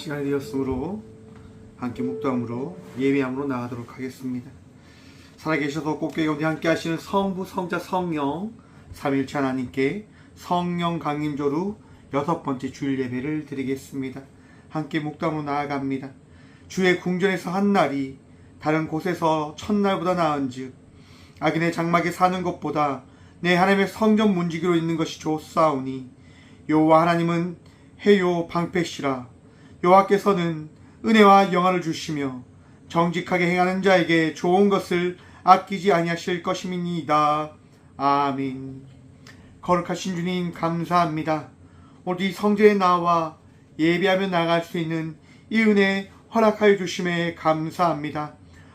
시간이 되었으므로 함께 묵도함으로 예배함으로 나가도록 하겠습니다. 살아계셔서 꽃게 가운데 함께 하시는 성부, 성자, 성령 삼위일체 하나님께 성령 강림조로 6번째 주일 예배를 드리겠습니다. 함께 묵도함으로 나아갑니다. 주의 궁전에서 한 날이 다른 곳에서 첫날보다 나은즉 악인의 장막에 사는 것보다 내 하나님의 성전 문지기로 있는 것이 좋사오니 여호와 하나님은 해요 방패시라. 여호와께서는 은혜와 영화를 주시며 정직하게 행하는 자에게 좋은 것을 아끼지 아니하실 것임이니이다. 아멘. 거룩하신 주님 감사합니다. 오늘 이 성전에 나와 예배하며 나갈 수 있는 이 은혜 허락하여 주심에 감사합니다.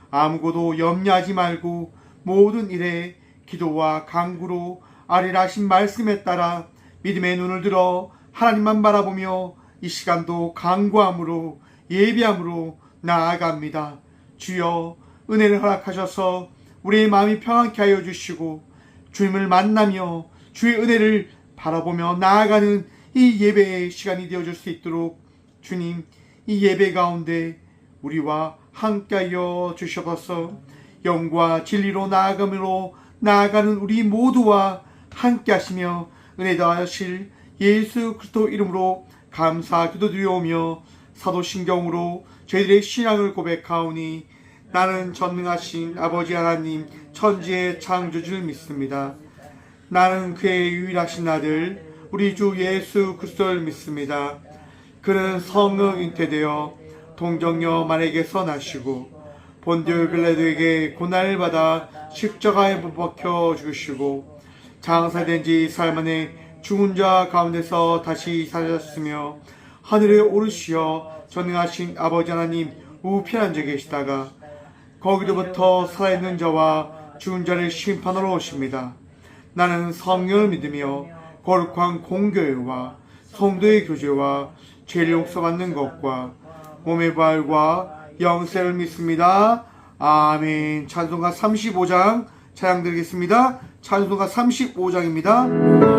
아무것도 염려하지 말고 모든 일에 기도와 간구로 아뢰라 하신 말씀에 따라 믿음의 눈을 들어 하나님만 바라보며 이 시간도 간구함으로 예배함으로 나아갑니다. 주여 은혜를 허락하셔서 우리의 마음이 평안케 하여 주시고 주님을 만나며 주의 은혜를 바라보며 나아가는 이 예배의 시간이 되어줄 수 있도록 주님 이 예배 가운데 우리와 함께하여 주셔서 영과 진리로 나아감으로 나아가는 우리 모두와 함께하시며 은혜 더하실 예수 그리스도 이름으로 감사 기도드리오며 사도신경으로 저희들의 신앙을 고백하오니 나는 전능하신 아버지 하나님 천지의 창조주를 믿습니다. 나는 그의 유일하신 아들 우리 주 예수 그리스도를 믿습니다. 그는 성령 잉태되어 동정녀 마리아에게서 나시고 본디오 빌라도에게 고난을 받아 십자가에 못 박혀 죽으시고 장사된 지 4일 만에 죽은 자 가운데서 다시 살아졌으며 하늘에 오르시어 전능하신 아버지 하나님 우편한 데 계시다가 거기로부터 살아있는 자와 죽은 자를 심판하러 오십니다. 나는 성령을 믿으며 거룩한 공교회와 성도의 교제와 죄를 용서받는 것과 몸의 부활과 영생을 믿습니다. 아멘. 찬송가 35장 찬양 드리겠습니다. 찬송가 35장입니다.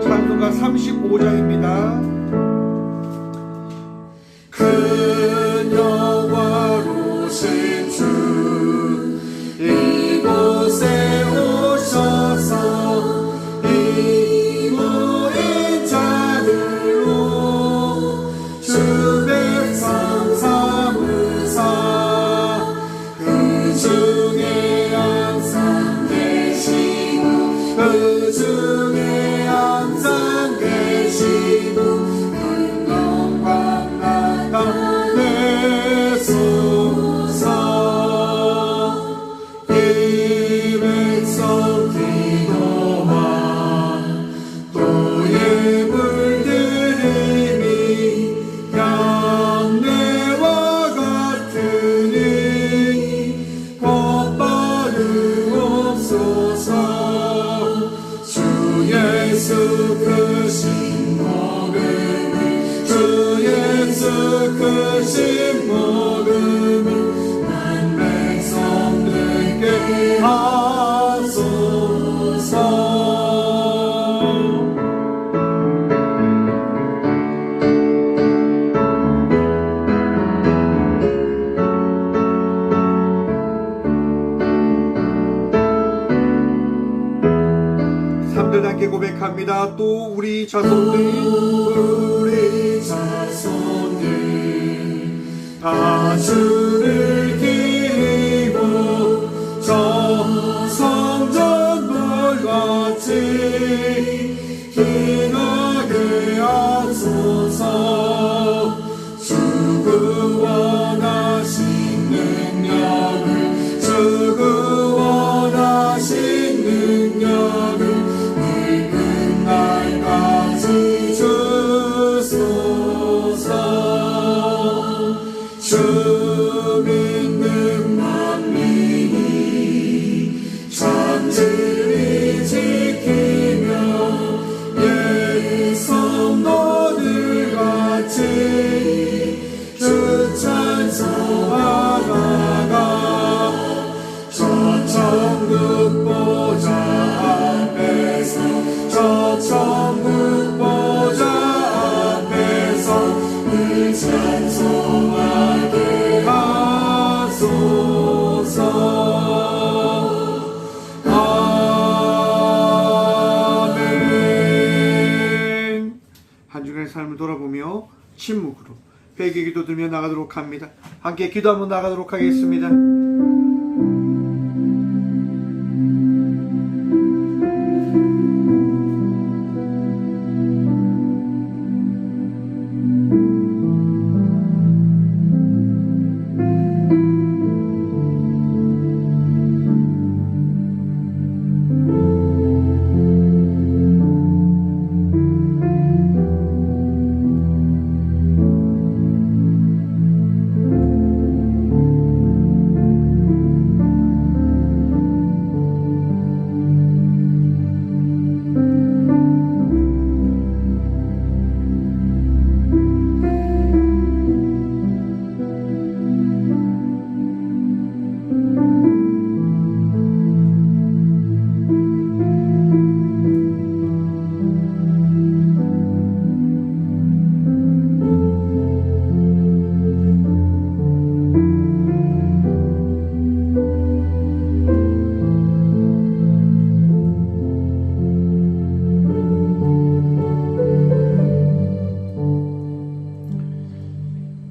찬송가 35장입니다. 영화로우신 주 이곳에 오셔서 이 모인 자들로 주 백성 삼으사 그 중에 항상 계시고 그 중에 항상 계시고 크신 모금을 난 백성들께 하소서. 삼들 함께 고백합니다. 또 우리 자손들이 다 주를 기리고 저 성전 돌같이 기나게 하소서. 주 구원하신 능력을 주 구원하신 능력을 늘 끝날까지 주소서. 주 믿는 만민이 천지를 지키며 예성도들같이 주 찬송하다가 침묵으로 회개 기도 들며 나가도록 합니다. 함께 기도 한번 나가도록 하겠습니다.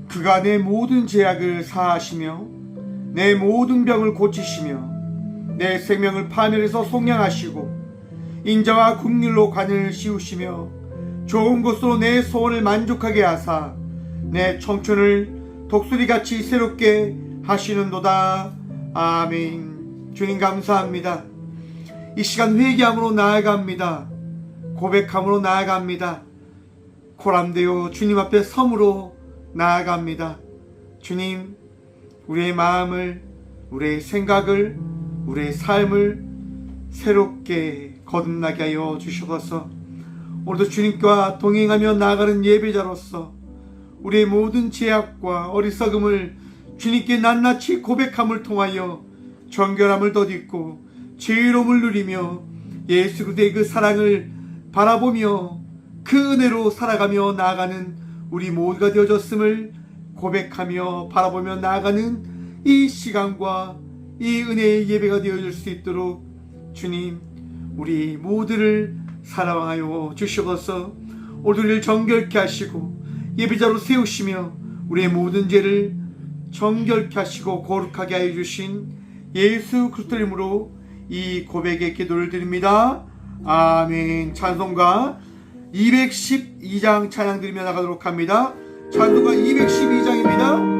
그가 내 모든 죄악을 사하시며 내 모든 병을 고치시며 내 생명을 파멸해서 속량하시고 인자와 긍휼로 관을 씌우시며 좋은 것으로 내 소원을 만족하게 하사 내 청춘을 독수리같이 새롭게 하시는도다. 아멘. 주님 감사합니다. 이 시간 회개함으로 나아갑니다. 고백함으로 나아갑니다. 고람되어 주님 앞에 섬으로 나아갑니다. 주님, 우리의 마음을, 우리의 생각을, 우리의 삶을 새롭게 거듭나게 하여 주시옵소서. 오늘도 주님과 동행하며 나아가는 예배자로서 우리의 모든 죄악과 어리석음을 주님께 낱낱이 고백함을 통하여 정결함을 덧입고 지혜로움을 누리며 예수 그리스도의 그 사랑을 바라보며 그 은혜로 살아가며 나아가는 우리 모두가 되어졌음을 고백하며 바라보며 나아가는 이 시간과 이 은혜의 예배가 되어질 수 있도록 주님, 우리 모두를 사랑하여 주시옵소서. 오늘 우리를 정결케 하시고 예배자로 세우시며 우리의 모든 죄를 정결케 하시고 거룩하게 하여 주신 예수 그리스도 이름으로 이 고백의 기도를 드립니다. 아멘. 찬송가 212장 찬양 드리며 나가도록 합니다. 찬송가 212장입니다.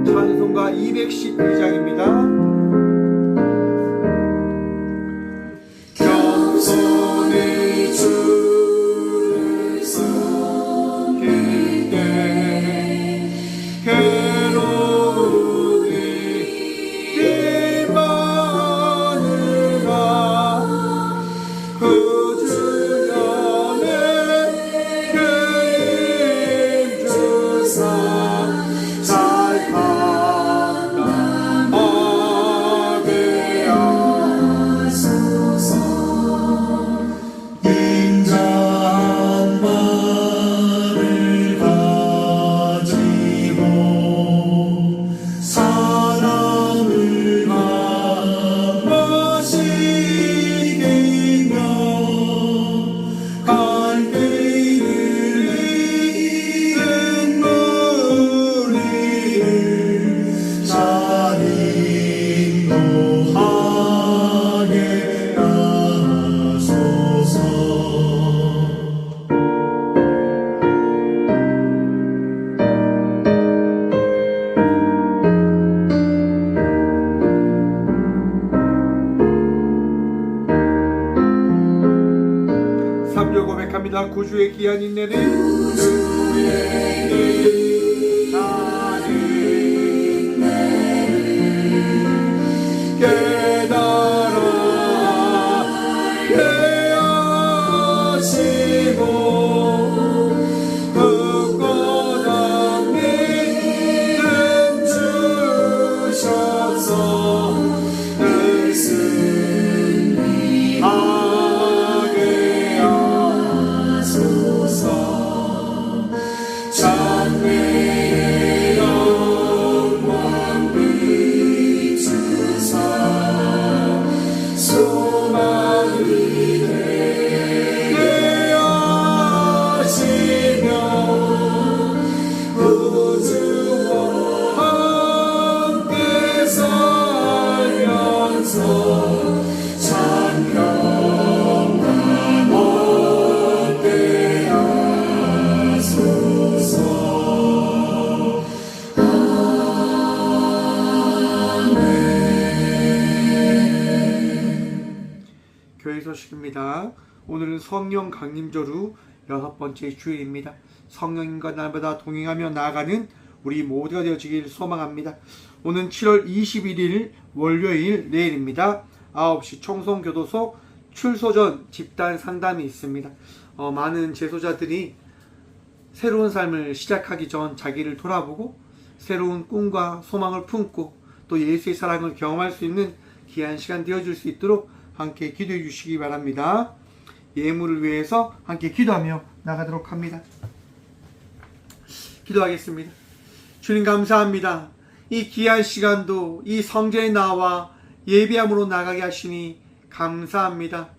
찬송가 212장입니다. 겸손히 주를 섬길 때 괴로운 일 많으나 그 주변에 그 힘 주사 잘 감당하게 하소서. 인자한 마음을 가지고 사랑을 마시기며 갈 길을 잃은 무리를 잘 인도하게 하소서. 삼절 고백합니다. 구주의 귀한 인내는 깨달아 해하시고 굳건한 믿음 주셔서 늘 승리하게 하소서. 참내 오늘은 성령 강림절후 6번째 주일입니다. 성령님과 날마다 동행하며 나아가는 우리 모두가 되어지길 소망합니다. 오늘 7월 21일 월요일 내일입니다. 9시 청송교도소 출소 전 집단 상담이 있습니다. 많은 재소자들이 새로운 삶을 시작하기 전 자기를 돌아보고 새로운 꿈과 소망을 품고 또 예수의 사랑을 경험할 수 있는 귀한 시간 되어줄 수 있도록 함께 기도해 주시기 바랍니다. 예물을 위해서 함께 기도하며 나가도록 합니다. 기도하겠습니다. 주님 감사합니다. 이 귀한 시간도 이 성전에 나와 예배함으로 나가게 하시니 감사합니다.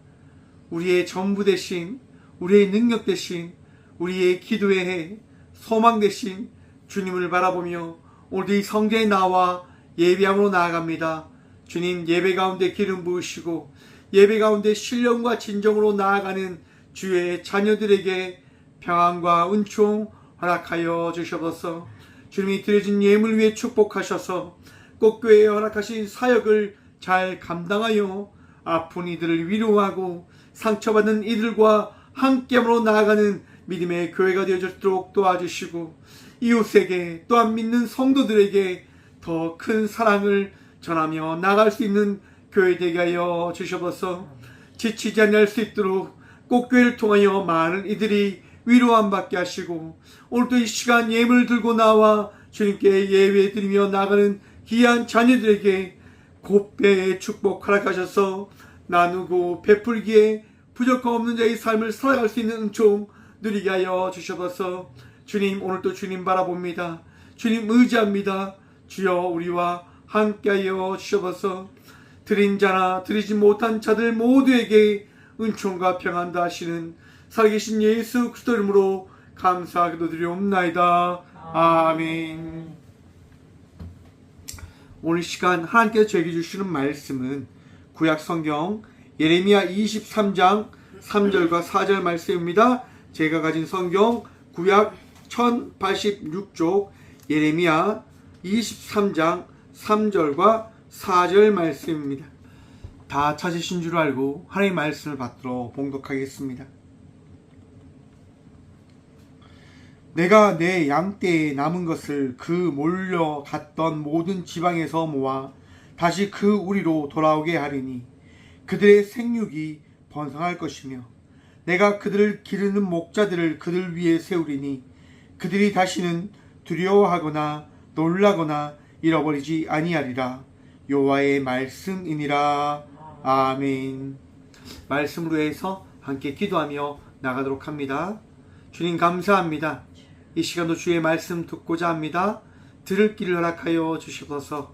우리의 전부 되신, 우리의 능력 되신, 우리의 기도의 소망 되신 주님을 바라보며 오늘도 이 성전에 나와 예배함으로 나아갑니다. 주님, 예배 가운데 기름 부으시고 예배 가운데 신령과 진정으로 나아가는 주의 자녀들에게 평안과 은총 허락하여 주시옵소서. 주님이 드려진 예물 위에 축복하셔서 꽃교회에 허락하신 사역을 잘 감당하여 아픈 이들을 위로하고 상처받는 이들과 함께함으로 나아가는 믿음의 교회가 되어주도록 도와주시고 이웃에게 또한 믿는 성도들에게 더 큰 사랑을 전하며 나아갈 수 있는 교회 되게 하여 주시옵소서. 지치지 않을 수 있도록 꽃교회를 통하여 많은 이들이 위로함 받게 하시고 오늘도 이 시간 예물을 들고 나와 주님께 예배 드리며 나가는 귀한 자녀들에게 곱배의 축복 허락하셔서 나누고 베풀기에 부족함 없는 자의 삶을 살아갈 수 있는 은총 누리게 하여 주시옵소서. 주님, 오늘도 주님 바라봅니다. 주님 의지합니다. 주여 우리와 함께하여 주시옵소서. 드린 자나 드리지 못한 자들 모두에게 은총과 평안 다하시는 살아계신 예수 그리스도 이름으로 감사하기도 드리옵나이다. 아멘. 오늘 시간 하나님께서 저에게 주시는 말씀은 구약 성경 예레미야 23장 3절과 4절 말씀입니다. 제가 가진 성경 구약 1086쪽 예레미야 23장 3절과 4절 말씀입니다. 다 찾으신 줄 알고 하나님의 말씀을 받들어 봉독하겠습니다. 내가 내 양떼에 남은 것을 그 몰려갔던 모든 지방에서 모아 다시 그 우리로 돌아오게 하리니 그들의 생육이 번성할 것이며 내가 그들을 기르는 목자들을 그들 위에 세우리니 그들이 다시는 두려워하거나 놀라거나 잃어버리지 아니하리라. 여호와의 말씀이니라. 아멘. 말씀으로 해서 함께 기도하며 나가도록 합니다. 주님 감사합니다. 이 시간도 주의 말씀 듣고자 합니다. 들을 길을 허락하여 주시옵소서.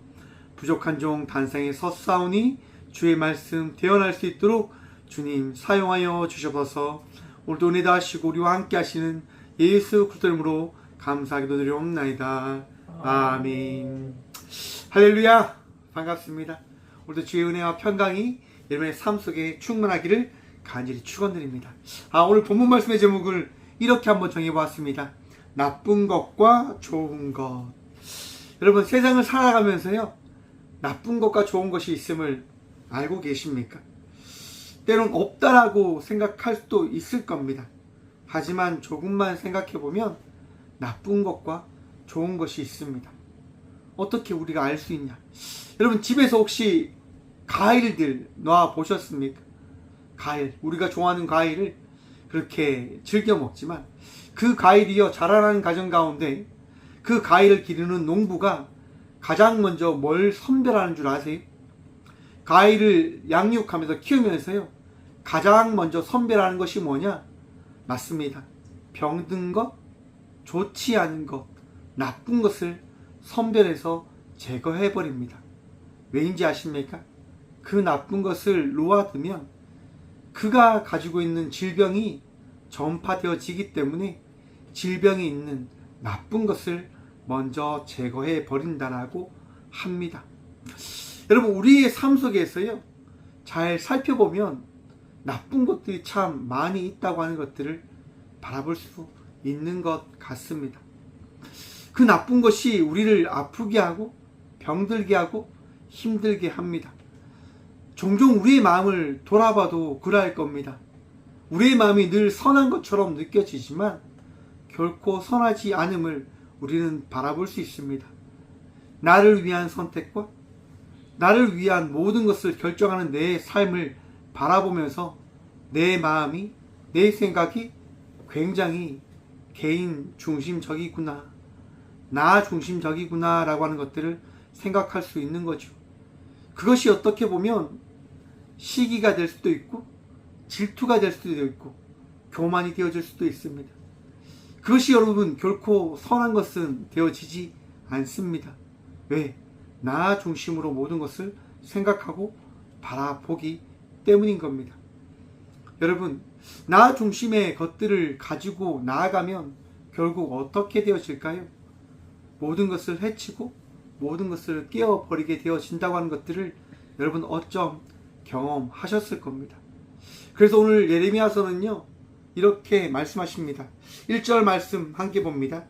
부족한 종 단상에 섰사오니 주의 말씀 대언할 수 있도록 주님 사용하여 주시옵소서. 오늘도 은혜 다하시고 우리와 함께 하시는 예수 그리스도 이름으로 감사하기도 드리옵나이다. 아멘. 할렐루야. 반갑습니다. 오늘도 주의 은혜와 평강이 여러분의 삶 속에 충만하기를 간절히 축원드립니다. 오늘 본문 말씀의 제목을 이렇게 한번 정해보았습니다. 나쁜 것과 좋은 것. 여러분, 세상을 살아가면서요, 나쁜 것과 좋은 것이 있음을 알고 계십니까? 때론 없다라고 생각할 수도 있을 겁니다. 하지만 조금만 생각해보면 나쁜 것과 좋은 것이 있습니다. 어떻게 우리가 알 수 있냐? 여러분, 집에서 혹시 과일들 놔 보셨습니까? 과일, 우리가 좋아하는 과일을 그렇게 즐겨 먹지만 그 과일이요, 자라나는 과정 가운데 그 과일을 기르는 농부가 가장 먼저 뭘 선별하는 줄 아세요? 과일을 양육하면서 키우면서요, 가장 먼저 선별하는 것이 뭐냐? 맞습니다. 병든 것, 좋지 않은 것, 나쁜 것을 선별해서 제거해버립니다. 왜인지 아십니까? 그 나쁜 것을 놓아두면 그가 가지고 있는 질병이 전파되어지기 때문에 질병이 있는 나쁜 것을 먼저 제거해 버린다라고 합니다. 여러분, 우리의 삶 속에서요, 잘 살펴보면 나쁜 것들이 참 많이 있다고 하는 것들을 바라볼 수 있는 것 같습니다. 그 나쁜 것이 우리를 아프게 하고 병들게 하고 힘들게 합니다. 종종 우리의 마음을 돌아봐도 그러할 겁니다. 우리의 마음이 늘 선한 것처럼 느껴지지만 결코 선하지 않음을 우리는 바라볼 수 있습니다. 나를 위한 선택과 나를 위한 모든 것을 결정하는 내 삶을 바라보면서 내 마음이, 내 생각이 굉장히 개인 중심적이구나, 나 중심적이구나 라고 하는 것들을 생각할 수 있는 거죠. 그것이 어떻게 보면 시기가 될 수도 있고 질투가 될 수도 있고 교만이 되어질 수도 있습니다. 그것이 여러분 결코 선한 것은 되어지지 않습니다. 왜? 나 중심으로 모든 것을 생각하고 바라보기 때문인 겁니다. 여러분, 나 중심의 것들을 가지고 나아가면 결국 어떻게 되어질까요? 모든 것을 해치고 모든 것을 깨어버리게 되어진다고 하는 것들을 여러분 어쩜 경험하셨을 겁니다. 그래서 오늘 예레미야서는요 이렇게 말씀하십니다. 1절 말씀 함께 봅니다.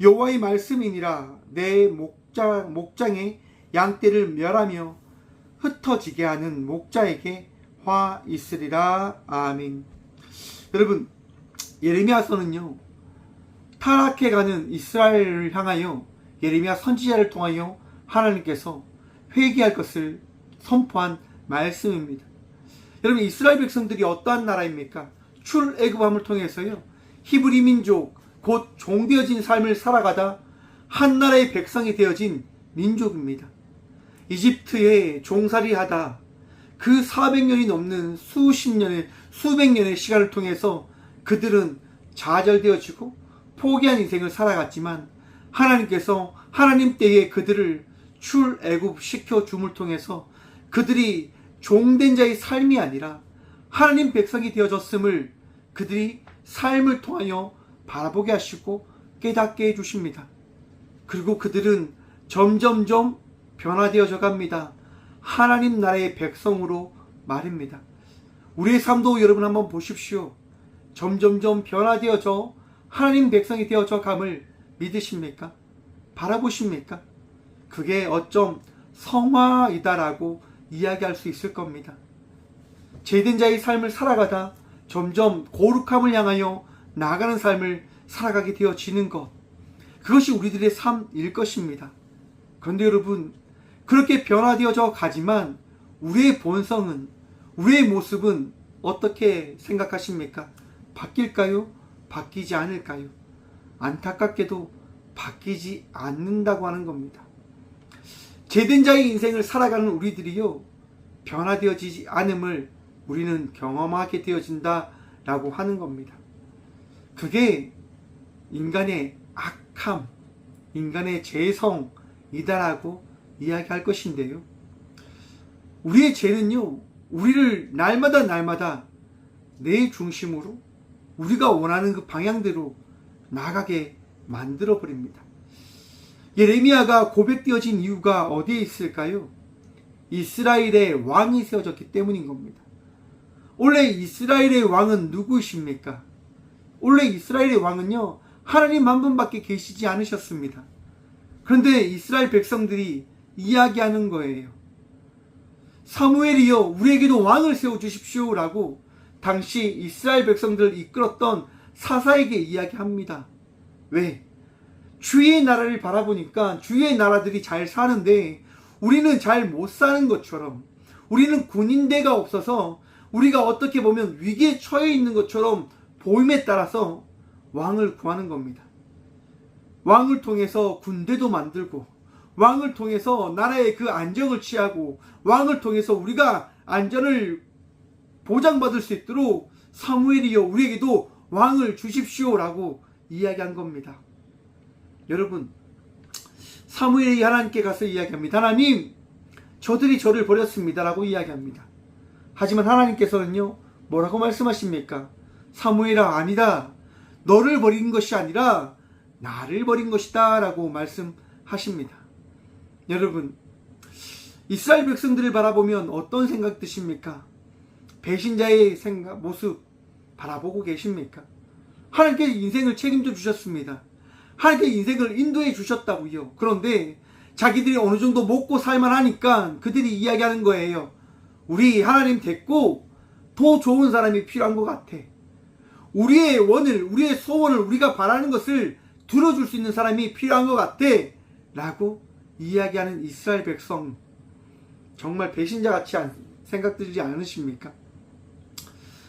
여호와의 말씀이니라 내 목장에 양떼를 멸하며 흩어지게 하는 목자에게 화 있으리라. 아멘. 여러분, 예레미야서는요 타락해가는 이스라엘을 향하여 예레미야 선지자를 통하여 하나님께서 회개할 것을 선포한 말씀입니다. 여러분, 이스라엘 백성들이 어떠한 나라입니까? 출애굽함을 통해서요 히브리 민족 곧 종되어진 삶을 살아가다 한 나라의 백성이 되어진 민족입니다. 이집트에 종살이하다 그 400년이 넘는 수백 년의 시간을 통해서 그들은 좌절되어지고 포기한 인생을 살아갔지만 하나님께서 하나님 때에 그들을 출애굽 시켜 줌을 통해서 그들이 종된 자의 삶이 아니라 하나님 백성이 되어졌음을 그들이 삶을 통하여 바라보게 하시고 깨닫게 해주십니다. 그리고 그들은 점점점 변화되어져 갑니다. 하나님 나라의 백성으로 말입니다. 우리의 삶도 여러분 한번 보십시오. 점점점 변화되어져 하나님 백성이 되어져 감을 믿으십니까? 바라보십니까? 그게 어쩜 성화이다라고 이야기할 수 있을 겁니다. 제된 자의 삶을 살아가다 점점 거룩함을 향하여 나아가는 삶을 살아가게 되어지는 것, 그것이 우리들의 삶일 것입니다. 그런데 여러분, 그렇게 변화되어져 가지만 우리의 본성은, 우리의 모습은 어떻게 생각하십니까? 바뀔까요? 바뀌지 않을까요? 안타깝게도 바뀌지 않는다고 하는 겁니다. 제된 자의 인생을 살아가는 우리들이요 변화되어지지 않음을 우리는 경험하게 되어진다라고 하는 겁니다. 그게 인간의 악함, 인간의 죄성이다라고 이야기할 것인데요, 우리의 죄는요 우리를 날마다 내 중심으로 우리가 원하는 그 방향대로 나가게 만들어 버립니다. 예레미야가 고백되어진 이유가 어디에 있을까요? 이스라엘의 왕이 세워졌기 때문인 겁니다. 원래 이스라엘의 왕은 누구이십니까? 원래 이스라엘의 왕은요 하나님 한 분밖에 계시지 않으셨습니다. 그런데 이스라엘 백성들이 이야기하는 거예요. 사무엘이여 우리에게도 왕을 세워주십시오 라고 당시 이스라엘 백성들을 이끌었던 사사에게 이야기합니다. 왜? 주위의 나라를 바라보니까 주위의 나라들이 잘 사는데 우리는 잘 못 사는 것처럼, 우리는 군인대가 없어서 우리가 어떻게 보면 위기에 처해 있는 것처럼 보임에 따라서 왕을 구하는 겁니다. 왕을 통해서 군대도 만들고, 왕을 통해서 나라의 그 안정을 취하고, 왕을 통해서 우리가 안전을 보장받을 수 있도록 사무엘이여 우리에게도 왕을 주십시오라고 이야기한 겁니다. 여러분, 사무엘이 하나님께 가서 이야기합니다. 하나님, 저들이 저를 버렸습니다 라고 이야기합니다. 하지만 하나님께서는요 뭐라고 말씀하십니까? 사무엘아, 아니다, 너를 버린 것이 아니라 나를 버린 것이다 라고 말씀하십니다. 여러분, 이스라엘 백성들을 바라보면 어떤 생각 드십니까? 배신자의 생각, 모습 바라보고 계십니까? 하나님께서 인생을 책임져 주셨습니다. 하나님께서 인생을 인도해 주셨다고요. 그런데 자기들이 어느 정도 먹고 살만 하니까 그들이 이야기하는 거예요. 우리 하나님 됐고 더 좋은 사람이 필요한 것 같아. 우리의 원을, 우리의 소원을, 우리가 바라는 것을 들어줄 수 있는 사람이 필요한 것 같아 라고 이야기하는 이스라엘 백성, 정말 배신자같이 생각들지 않으십니까?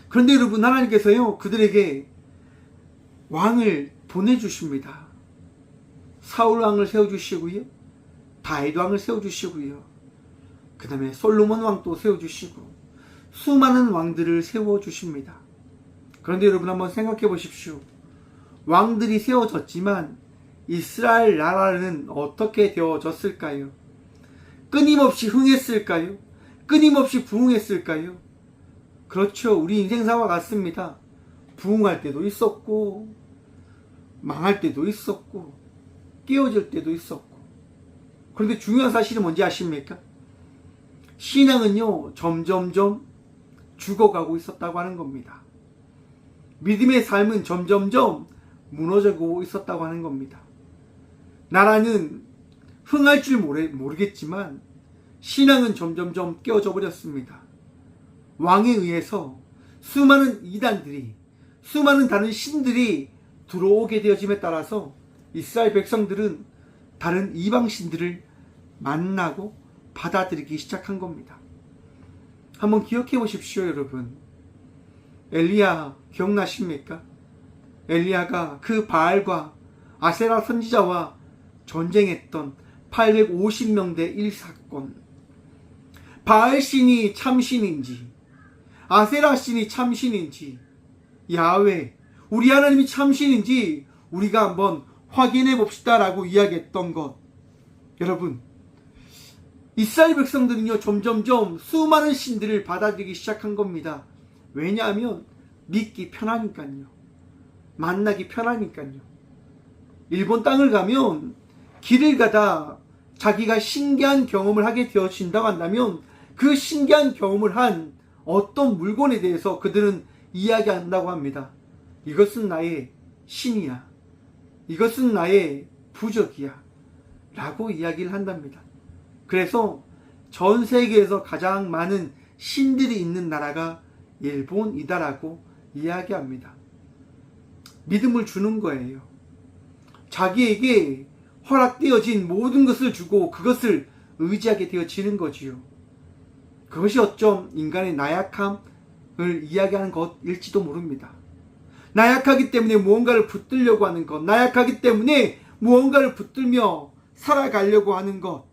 그런데 여러분, 하나님께서요 그들에게 왕을 보내주십니다. 사울 왕을 세워주시고요, 다윗 왕을 세워주시고요, 그 다음에 솔로몬 왕도 세워주시고 수많은 왕들을 세워주십니다. 그런데 여러분, 한번 생각해 보십시오. 왕들이 세워졌지만 이스라엘 나라는 어떻게 되어졌을까요? 끊임없이 흥했을까요? 끊임없이 부흥했을까요? 그렇죠. 우리 인생사와 같습니다. 부흥할 때도 있었고, 망할 때도 있었고, 깨어질 때도 있었고. 그런데 중요한 사실은 뭔지 아십니까? 신앙은요 점점점 죽어가고 있었다고 하는 겁니다. 믿음의 삶은 점점점 무너져가고 있었다고 하는 겁니다. 나라는 흥할 줄 모르겠지만 신앙은 점점점 깨어져 버렸습니다. 왕에 의해서 수많은 이단들이, 수많은 다른 신들이 들어오게 되어짐에 따라서 이스라엘 백성들은 다른 이방신들을 만나고 받아들이기 시작한 겁니다. 한번 기억해 보십시오, 여러분. 엘리야 기억나십니까? 엘리야가 그 바알과 아세라 선지자와 전쟁했던 850명대 1사건. 바알 신이 참신인지, 아세라 신이 참신인지, 야훼, 우리 하나님이 참신인지 우리가 한번 확인해 봅시다라고 이야기했던 것. 여러분, 이스라엘 백성들은요 점점점 수많은 신들을 받아들이기 시작한 겁니다. 왜냐하면 믿기 편하니까요, 만나기 편하니까요. 일본 땅을 가면 길을 가다 자기가 신기한 경험을 하게 되어진다고 한다면 그 신기한 경험을 한 어떤 물건에 대해서 그들은 이야기한다고 합니다. 이것은 나의 신이야, 이것은 나의 부적이야 라고 이야기를 한답니다. 그래서 전 세계에서 가장 많은 신들이 있는 나라가 일본이다라고 이야기합니다. 믿음을 주는 거예요. 자기에게 허락되어진 모든 것을 주고 그것을 의지하게 되어지는 거지요. 그것이 어쩜 인간의 나약함을 이야기하는 것일지도 모릅니다. 나약하기 때문에 무언가를 붙들려고 하는 것, 나약하기 때문에 무언가를 붙들며 살아가려고 하는 것,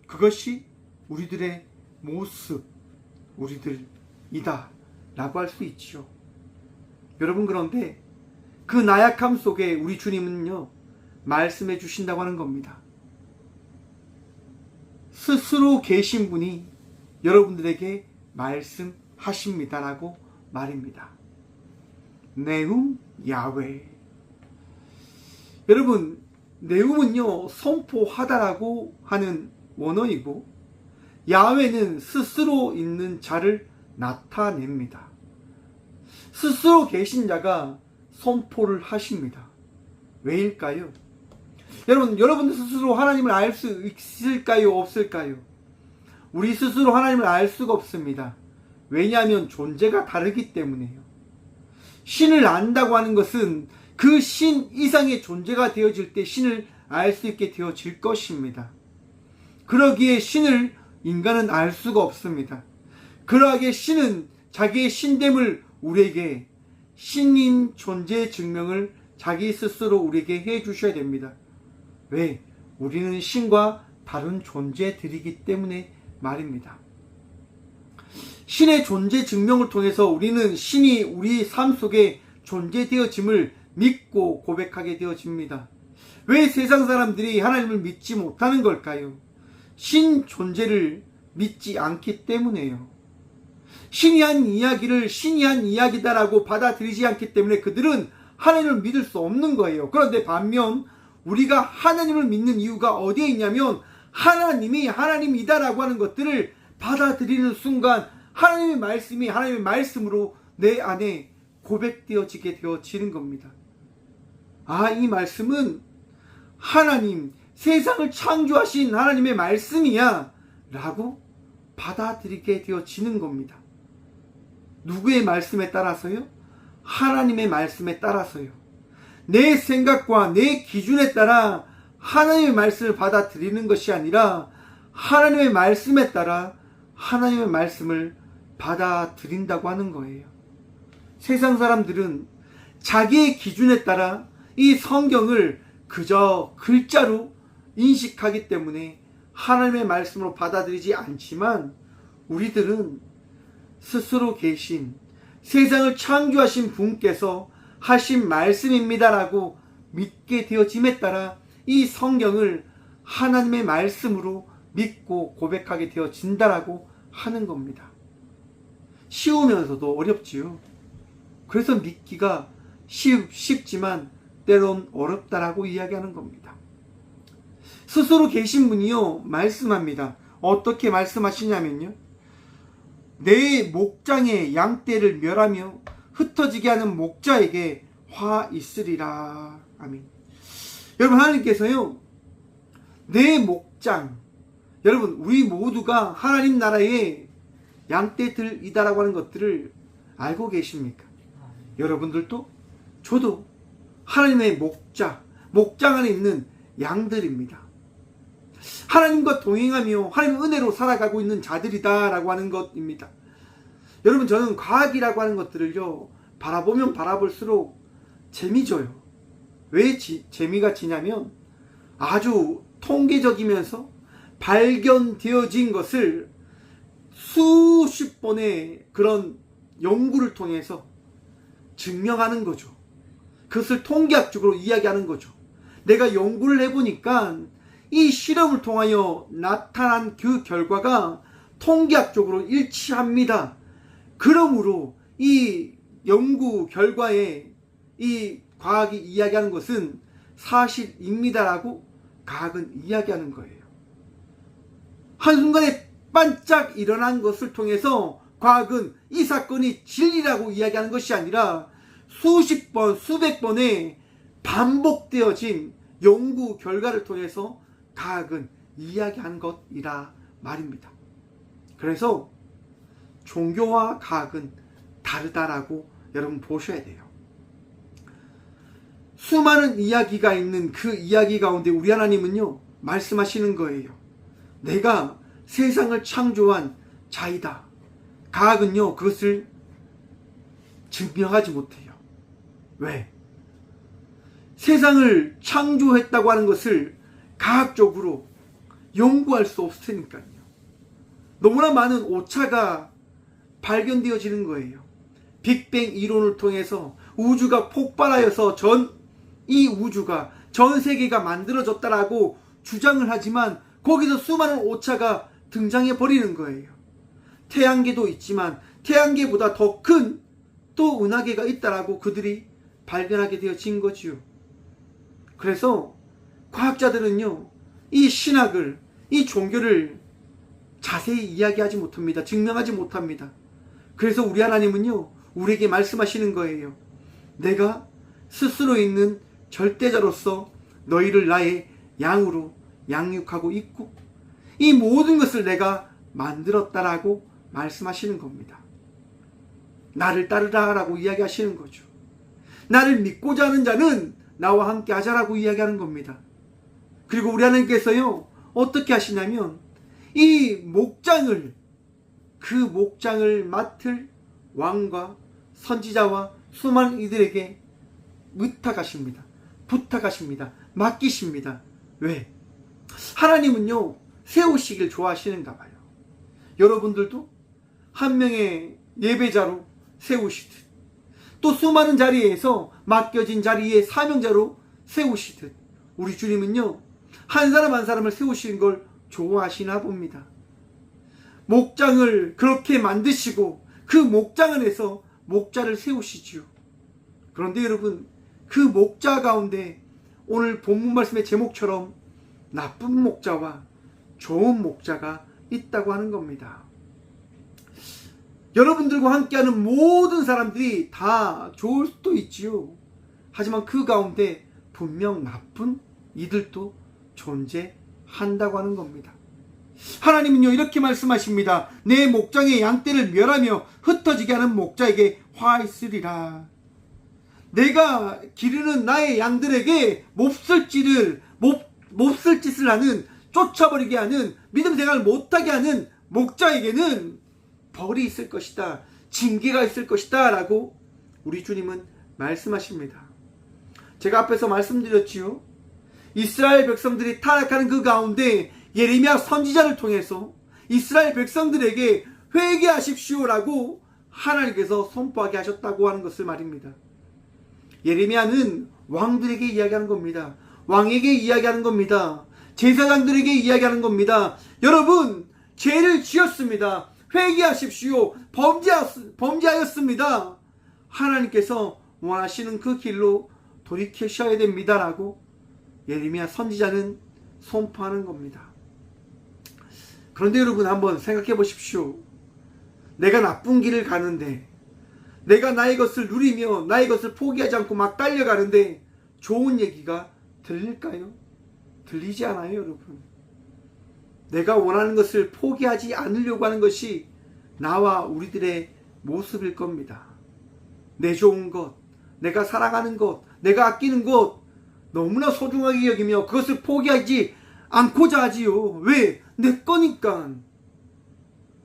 그것이 우리들의 모습, 우리들이다 라고 할 수 있죠. 여러분, 그런데 그 나약함 속에 우리 주님은요 말씀해 주신다고 하는 겁니다. 스스로 계신 분이 여러분들에게 말씀하십니다라고 말입니다. 네움 야훼. 여러분, 네움은요 선포하다라고 하는 원어이고, 야훼는 스스로 있는 자를 나타냅니다. 스스로 계신 자가 선포를 하십니다. 왜일까요? 여러분들 스스로 하나님을 알 수 있을까요? 없을까요? 우리 스스로 하나님을 알 수가 없습니다. 왜냐하면 존재가 다르기 때문에요. 신을 안다고 하는 것은 그 신 이상의 존재가 되어질 때 신을 알 수 있게 되어질 것입니다. 그러기에 신을 인간은 알 수가 없습니다. 그러하기에 신은 자기의 신됨을 우리에게, 신인 존재 증명을 자기 스스로 우리에게 해 주셔야 됩니다. 왜? 우리는 신과 다른 존재들이기 때문에 말입니다. 신의 존재 증명을 통해서 우리는 신이 우리 삶 속에 존재되어짐을 믿고 고백하게 되어집니다. 왜 세상 사람들이 하나님을 믿지 못하는 걸까요? 신 존재를 믿지 않기 때문에요. 신이 한 이야기를 신이 한 이야기다라고 받아들이지 않기 때문에 그들은 하나님을 믿을 수 없는 거예요. 그런데 반면 우리가 하나님을 믿는 이유가 어디에 있냐면, 하나님이 하나님이다라고 하는 것들을 받아들이는 순간 하나님의 말씀이 하나님의 말씀으로 내 안에 고백되어지게 되어지는 겁니다. 아, 이 말씀은 하나님, 세상을 창조하신 하나님의 말씀이야 라고 받아들이게 되어지는 겁니다. 누구의 말씀에 따라서요? 하나님의 말씀에 따라서요. 내 생각과 내 기준에 따라 하나님의 말씀을 받아들이는 것이 아니라 하나님의 말씀에 따라 하나님의 말씀을 받아들인다고 하는 거예요. 세상 사람들은 자기의 기준에 따라 이 성경을 그저 글자로 인식하기 때문에 하나님의 말씀으로 받아들이지 않지만, 우리들은 스스로 계신 세상을 창조하신 분께서 하신 말씀입니다라고 믿게 되어짐에 따라 이 성경을 하나님의 말씀으로 믿고 고백하게 되어진다라고 하는 겁니다. 쉬우면서도 어렵지요. 그래서 믿기가 쉽지만 때론 어렵다라고 이야기하는 겁니다. 스스로 계신 분이요 말씀합니다. 어떻게 말씀하시냐면요, 내 목장의 양떼를 멸하며 흩어지게 하는 목자에게 화 있으리라. 아멘. 여러분, 하나님께서요, 내 목장, 여러분 우리 모두가 하나님 나라의 양떼들이다라고 하는 것들을 알고 계십니까? 여러분들도 저도 하나님의 목장 안에 있는 양들입니다. 하나님과 동행하며 하나님의 은혜로 살아가고 있는 자들이다라고 하는 것입니다. 여러분, 저는 과학이라고 하는 것들을요 바라보면 바라볼수록 재미져요. 왜 재미가 지냐면, 아주 통계적이면서 발견되어진 것을 수십 번의 그런 연구를 통해서 증명하는 거죠. 그것을 통계학적으로 이야기하는 거죠. 내가 연구를 해보니까 이 실험을 통하여 나타난 그 결과가 통계학적으로 일치합니다. 그러므로 이 연구 결과에 이 과학이 이야기하는 것은 사실입니다라고 과학은 이야기하는 거예요. 한순간에 반짝 일어난 것을 통해서 과학은 이 사건이 진리라고 이야기하는 것이 아니라 수십 번, 수백 번의 반복되어진 연구 결과를 통해서 과학은 이야기하는 것이라 말입니다. 그래서 종교와 과학은 다르다라고 여러분 보셔야 돼요. 수많은 이야기가 있는 그 이야기 가운데 우리 하나님은요 말씀하시는 거예요. 내가 세상을 창조한 자이다. 과학은요 그것을 증명하지 못해요. 왜? 세상을 창조했다고 하는 것을 과학적으로 연구할 수 없으니까요. 너무나 많은 오차가 발견되어지는 거예요. 빅뱅 이론을 통해서 우주가 폭발하여서 이 우주가 전 세계가 만들어졌다라고 주장을 하지만 거기서 수많은 오차가 등장해 버리는 거예요. 태양계도 있지만 태양계보다 더 큰 또 은하계가 있다라고 그들이 발견하게 되어진 거지요. 그래서 과학자들은요 이 신학을, 이 종교를 자세히 이야기하지 못합니다. 증명하지 못합니다. 그래서 우리 하나님은요 우리에게 말씀하시는 거예요. 내가 스스로 있는 절대자로서 너희를 나의 양으로 양육하고 있고 이 모든 것을 내가 만들었다라고 말씀하시는 겁니다. 나를 따르라라고 이야기하시는 거죠. 나를 믿고자 하는 자는 나와 함께 하자라고 이야기하는 겁니다. 그리고 우리 하나님께서요 어떻게 하시냐면 이 목장을, 그 목장을 맡을 왕과 선지자와 수많은 이들에게 부탁하십니다. 맡기십니다. 왜? 하나님은요 세우시길 좋아하시는가 봐요. 여러분들도 한 명의 예배자로 세우시듯, 또 수많은 자리에서 맡겨진 자리에 사명자로 세우시듯 우리 주님은요 한 사람 한 사람을 세우시는 걸 좋아하시나 봅니다. 목장을 그렇게 만드시고 그 목장 안에서 목자를 세우시지요. 그런데 여러분, 그 목자 가운데 오늘 본문 말씀의 제목처럼 나쁜 목자와 좋은 목자가 있다고 하는 겁니다. 여러분들과 함께하는 모든 사람들이 다 좋을 수도 있지요. 하지만 그 가운데 분명 나쁜 이들도 존재한다고 하는 겁니다. 하나님은요 이렇게 말씀하십니다. 내 목장의 양떼를 멸하며 흩어지게 하는 목자에게 화 있으리라. 내가 기르는 나의 양들에게 몹쓸 짓을 하는, 쫓아버리게 하는, 믿음 생활을 못하게 하는 목자에게는 벌이 있을 것이다, 징계가 있을 것이다 라고 우리 주님은 말씀하십니다. 제가 앞에서 말씀드렸지요. 이스라엘 백성들이 타락하는 그 가운데 예레미야 선지자를 통해서 이스라엘 백성들에게 회개하십시오라고 하나님께서 선포하게 하셨다고 하는 것을 말입니다. 예레미야는 왕들에게 이야기하는 겁니다. 왕에게 이야기하는 겁니다. 제사장들에게 이야기하는 겁니다. 여러분, 죄를 지었습니다. 회개하십시오. 범죄하였습니다. 하나님께서 원하시는 그 길로 돌이키셔야 됩니다라고 예레미야 선지자는 선포하는 겁니다. 그런데 여러분, 한번 생각해 보십시오. 내가 나쁜 길을 가는데, 내가 나의 것을 누리며 나의 것을 포기하지 않고 막 달려가는데 좋은 얘기가 들릴까요? 들리지 않아요, 여러분. 내가 원하는 것을 포기하지 않으려고 하는 것이 나와 우리들의 모습일 겁니다. 내 좋은 것, 내가 사랑하는 것, 내가 아끼는 것 너무나 소중하게 여기며 그것을 포기하지 않고자 하지요. 왜? 내 거니까.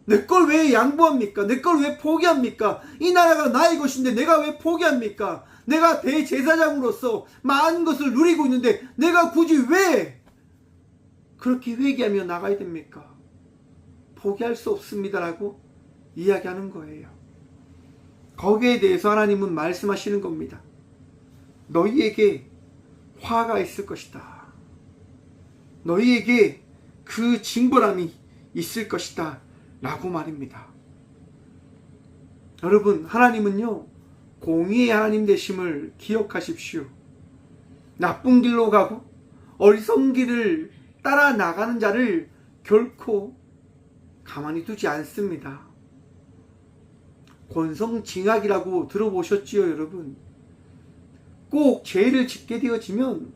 내 걸 왜 양보합니까? 내 걸 왜 포기합니까? 이 나라가 나의 것인데 내가 왜 포기합니까? 내가 대제사장으로서 많은 것을 누리고 있는데 내가 굳이 왜 그렇게 회개하며 나가야 됩니까? 포기할 수 없습니다라고 이야기하는 거예요. 거기에 대해서 하나님은 말씀하시는 겁니다. 너희에게 화가 있을 것이다. 너희에게 그 징벌함이 있을 것이다 라고 말입니다. 여러분, 하나님은요 공의의 하나님 되심을 기억하십시오. 나쁜 길로 가고 어리석은 길을 따라 나가는 자를 결코 가만히 두지 않습니다. 권성징악이라고 들어보셨지요, 여러분? 꼭 죄를 짓게 되어지면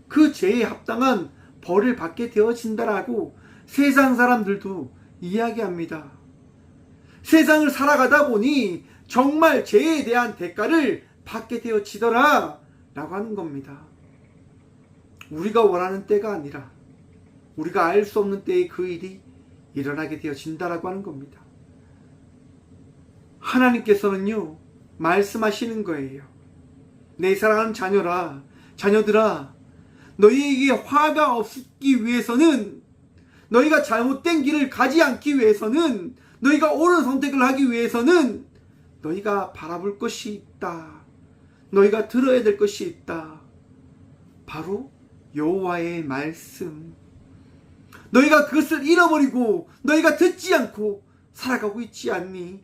그 죄에 합당한 벌을 받게 되어진다라고 세상 사람들도 이야기합니다. 세상을 살아가다 보니 정말 죄에 대한 대가를 받게 되어지더라 라고 하는 겁니다. 우리가 원하는 때가 아니라 우리가 알 수 없는 때에 그 일이 일어나게 되어진다라고 하는 겁니다. 하나님께서는요 말씀하시는 거예요. 내 사랑하는 자녀들아, 너희에게 화가 없기 위해서는, 너희가 잘못된 길을 가지 않기 위해서는, 너희가 옳은 선택을 하기 위해서는 너희가 바라볼 것이 있다. 너희가 들어야 될 것이 있다. 바로 여호와의 말씀. 너희가 그것을 잃어버리고 너희가 듣지 않고 살아가고 있지 않니?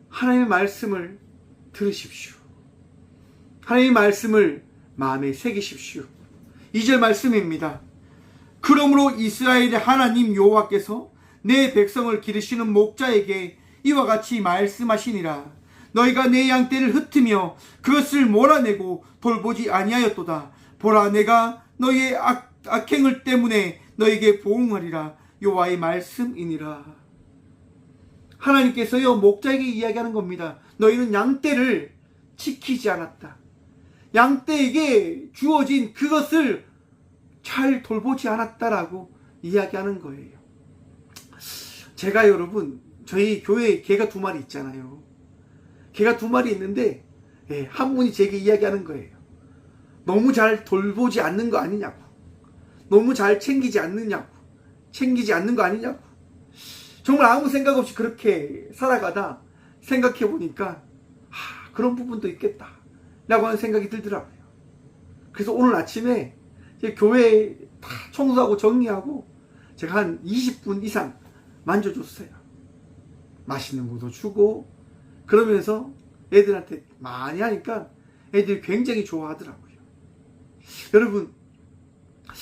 하나님의 말씀을 들으십시오. 하나님의 말씀을 마음에 새기십시오. 2절 말씀입니다. 그러므로 이스라엘의 하나님 여호와께서 내 백성을 기르시는 목자에게 이와 같이 말씀하시니라. 너희가 내 양떼를 흩으며 그것을 몰아내고 돌보지 아니하였도다. 보라, 내가 너희의 악행을 때문에 너희에게 보응하리라. 여호와의 말씀이니라. 하나님께서요 목자에게 이야기하는 겁니다. 너희는 양떼를 지키지 않았다. 양떼에게 주어진 그것을 잘 돌보지 않았다라고 이야기하는 거예요. 제가 여러분, 저희 교회에 개가 2마리 있잖아요. 개가 2마리 있는데 한 분이 제게 이야기하는 거예요. 너무 잘 돌보지 않는 거 아니냐고, 너무 잘 챙기지 않는 거 아니냐고. 정말 아무 생각 없이 그렇게 살아가다 생각해 보니까 그런 부분도 있겠다 라고 하는 생각이 들더라고요. 그래서 오늘 아침에 교회 다 청소하고 정리하고 제가 한 20분 이상 만져줬어요. 맛있는 것도 주고 그러면서 애들한테 많이 하니까 애들이 굉장히 좋아하더라고요. 여러분,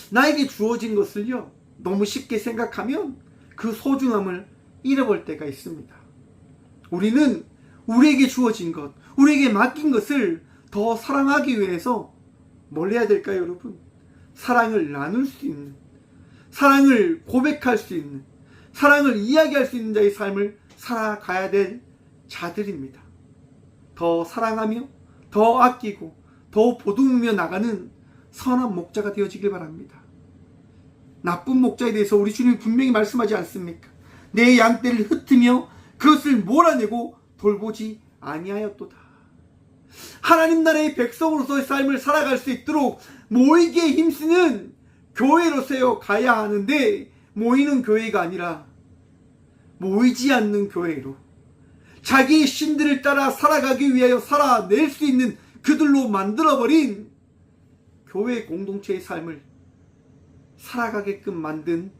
나에게 주어진 것을요 너무 쉽게 생각하면 그 소중함을 잃어버릴 때가 있습니다. 우리는 우리에게 주어진 것, 우리에게 맡긴 것을 더 사랑하기 위해서 뭘 해야 될까요, 여러분? 사랑을 나눌 수 있는, 사랑을 고백할 수 있는, 사랑을 이야기할 수 있는 자의 삶을 살아가야 될 자들입니다. 더 사랑하며 더 아끼고 더 보듬으며 나가는 선한 목자가 되어지길 바랍니다. 나쁜 목자에 대해서 우리 주님이 분명히 말씀하지 않습니까? 내 양떼를 흩으며 그것을 몰아내고 돌보지 아니하였도다. 하나님 나라의 백성으로서의 삶을 살아갈 수 있도록 모이기에 힘쓰는 교회로서 가야 하는데, 모이는 교회가 아니라 모이지 않는 교회로 자기의 신들을 따라 살아가기 위하여 살아낼 수 있는 그들로 만들어버린 교회 공동체의 삶을 살아가게끔 만든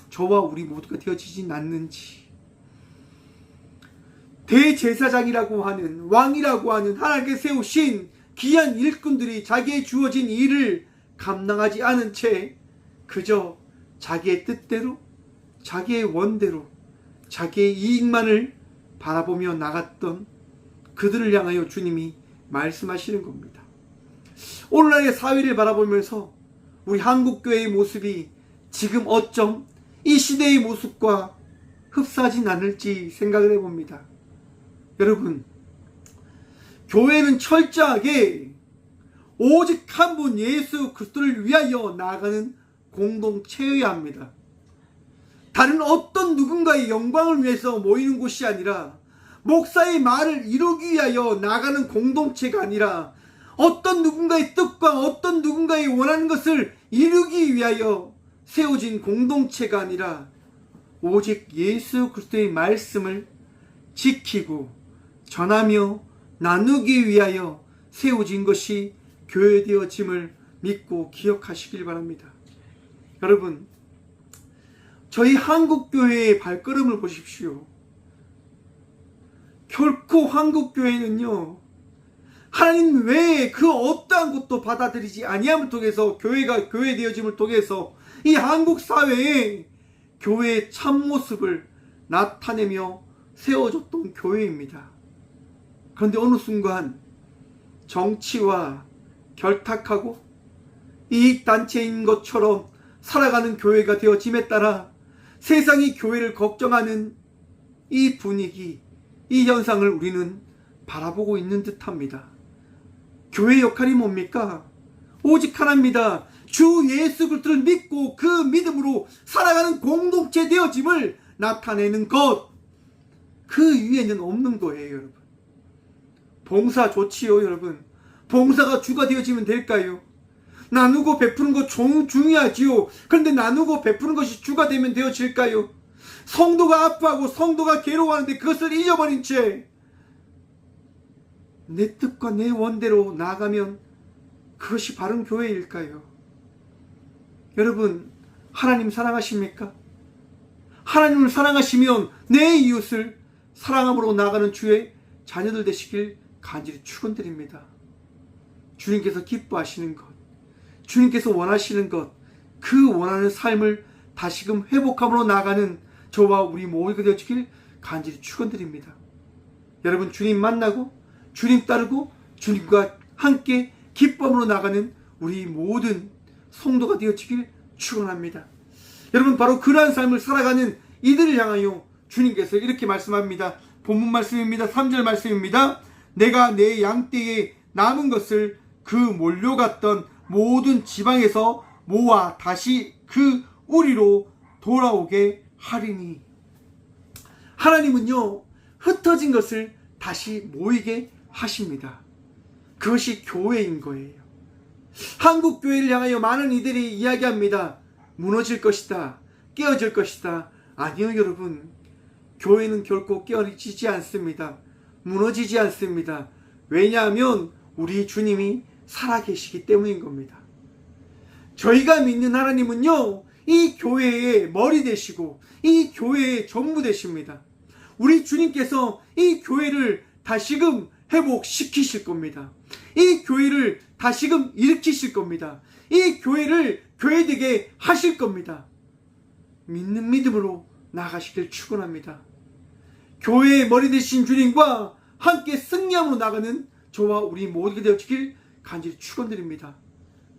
저와 우리 모두가 되어지진 않는지, 대제사장이라고 하는, 왕이라고 하는 하나님께 세우신 귀한 일꾼들이 자기의 주어진 일을 감당하지 않은 채 그저 자기의 뜻대로, 자기의 원대로, 자기의 이익만을 바라보며 나갔던 그들을 향하여 주님이 말씀하시는 겁니다. 오늘날의 사회를 바라보면서 우리 한국교회의 모습이 지금 어쩜 이 시대의 모습과 흡사하진 않을지 생각을 해봅니다. 여러분, 교회는 철저하게 오직 한 분 예수 그리스도를 위하여 나아가는 공동체여야 합니다. 다른 어떤 누군가의 영광을 위해서 모이는 곳이 아니라, 목사의 말을 이루기 위하여 나가는 공동체가 아니라, 어떤 누군가의 뜻과 어떤 누군가의 원하는 것을 이루기 위하여 세워진 공동체가 아니라, 오직 예수 그리스도의 말씀을 지키고 전하며 나누기 위하여 세워진 것이 교회되어짐을 믿고 기억하시길 바랍니다. 여러분, 저희 한국교회의 발걸음을 보십시오. 결코 한국교회는요, 하나님 외에 그 어떠한 것도 받아들이지 아니함을 통해서, 교회가 교회되어짐을 통해서 이 한국 사회에 교회의 참모습을 나타내며 세워줬던 교회입니다. 그런데 어느 순간 정치와 결탁하고 이익단체인 것처럼 살아가는 교회가 되어짐에 따라 세상이 교회를 걱정하는 이 분위기, 이 현상을 우리는 바라보고 있는 듯합니다. 교회의 역할이 뭡니까? 오직 하나입니다. 주 예수 그리스도를 믿고 그 믿음으로 살아가는 공동체 되어짐을 나타내는 것, 그 위에는 없는 거예요. 여러분, 봉사 좋지요. 여러분, 봉사가 주가 되어지면 될까요? 나누고 베푸는 거 중요하지요. 그런데 나누고 베푸는 것이 주가 되면 되어질까요? 성도가 아파하고 성도가 괴로워하는데 그것을 잊어버린 채 내 뜻과 내 원대로 나아가면 그것이 바른 교회일까요? 여러분, 하나님 사랑하십니까? 하나님을 사랑하시면 내 이웃을 사랑함으로 나아가는 주의 자녀들 되시길 간절히 축원드립니다. 주님께서 기뻐하시는 것, 주님께서 원하시는 것, 그 원하는 삶을 다시금 회복함으로 나아가는 저와 우리 모두가 되어지길 간절히 축원드립니다. 여러분, 주님 만나고 주님 따르고 주님과 함께 기쁨으로 나가는 우리 모든 성도가 되어지길 축원합니다. 여러분, 바로 그러한 삶을 살아가는 이들을 향하여 주님께서 이렇게 말씀합니다. 본문 말씀입니다. 3절 말씀입니다. 내가 내 양떼에 남은 것을 그 몰려갔던 모든 지방에서 모아 다시 그 우리로 돌아오게 하리니. 하나님은요, 흩어진 것을 다시 모이게 하십니다. 그것이 교회인 거예요. 한국 교회를 향하여 많은 이들이 이야기합니다. 무너질 것이다, 깨어질 것이다. 아니요, 여러분, 교회는 결코 깨어지지 않습니다. 무너지지 않습니다. 왜냐하면 우리 주님이 살아계시기 때문인 겁니다. 저희가 믿는 하나님은요, 이 교회의 머리 되시고 이 교회의 전부 되십니다. 우리 주님께서 이 교회를 다시금 회복시키실 겁니다. 이 교회를 다시금 일으키실 겁니다. 이 교회를 교회되게 하실 겁니다. 믿는 믿음으로 나아가시길 축원합니다. 교회의 머리 되신 주님과 함께 승리함으로 나가는 저와 우리 모두가 되어지길 간절히 축원드립니다.